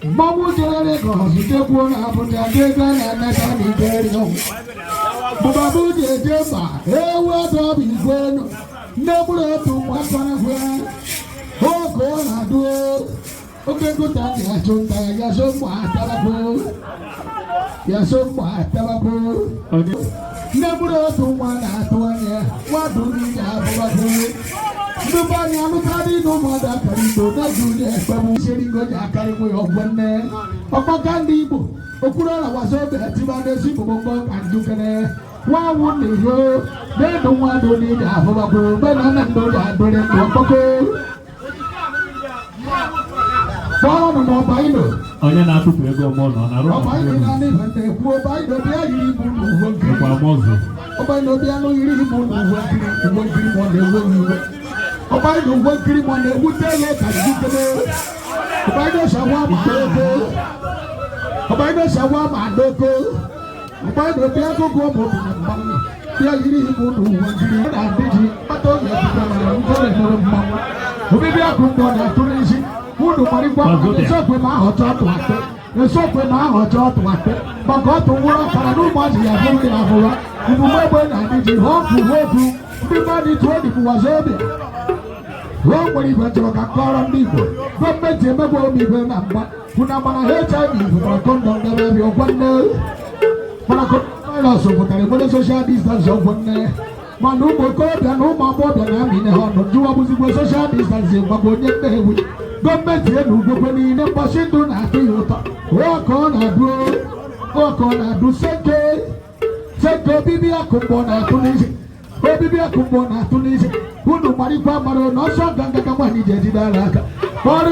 Mamu jere ko sute ko na abuja de ga na ka ni gere no. Bubabu je ba ewa do bi gwenu. Neburo tu wa kana gwe. Ho ko na do. Oke ko ta ya chonta ya so mu atara ko. Ya so mu atara ko. Neburo tu wa na to ne. Wa do ni ya ba ko. Nobody am carry no mother carry no na do the famu sharing go ja carry mo ogwenne opo kandi igbo okura la waso be ti ba de si gbogbo andu kene wa wo ni yo de do wa do ni da fo ba ko be na do da do le ko ko fo no ba ino onye na-atụpụ ego mo no na ro ba ino na ni hande ku ba ino bi ayi bu no wo kwa mozo ba ino bi anu yiri bu no wo kiri mo le wo ni wo ọba ìlú wọ́n kiri mọ́ ní ewu tẹ́lẹ̀ kàdí kéde ọba ìlú ṣàwọn àmàlóko ọba ìlú ṣàwọn àmàlóko ọba ìlú bí agogo ọmọbìnrin mọ́ bí ayiri ìbò nù wọ́n kiri ọ̀dà àdéjì pátó yẹ kí gbàgbà ní ọ̀dọ̀ ìmọ̀ràn mọ́ òbí bí akóńgbọ̀ ní àtúnṣe wọ́n dùn mọ́rí gbọ́ ẹ̀sọ́pẹ̀ máa họ̀tọ́ tó àtẹ ẹ̀sọ́pẹ̀ máa họ̀tọ́ tó àtẹ bọ̀kọ́ tó wúrọ̀ fara ní ọmọ àti ìyàwó ní àfọwọ́ ìbùmọ̀ ẹgbẹ́ ní àdéjì hóòkù bí bá ní tó ìdìbò wà sóbì wọ́n wọlé ìgbàjọba kakọ́rọ́ ní ìbò gọ́ọ̀mẹ̀ntì ẹ̀mẹ́gbọ́ omi ìgbẹ́ náà mọ́ fúnà mọ́nà hiv fúnà kọ́ńdọ̀m dẹ́rẹ́ bí ọgbọ́n náà fúnà kọ́ńdọ̀m fúnà ìgbọ́dọ̀ social distance ọgbọ́n náà mọ́nà ụmụ okorobịa na ụmụ agbọghọbịa na-amị na ha nọ jụwa bụzigbo social distance gbagbo onye mmehie gọọmenti enu ugwekwe niile mkpọchi ndụ na-atụ ya ụtọ ọkọ na-adụ seke obibi akụmgbọ na-atụ n'isi obibi akụmgbọ na-atụ n'isi unu marikwa mara na ọsọ ganga ka nwaanyị ji ejide ala aka kpọrọ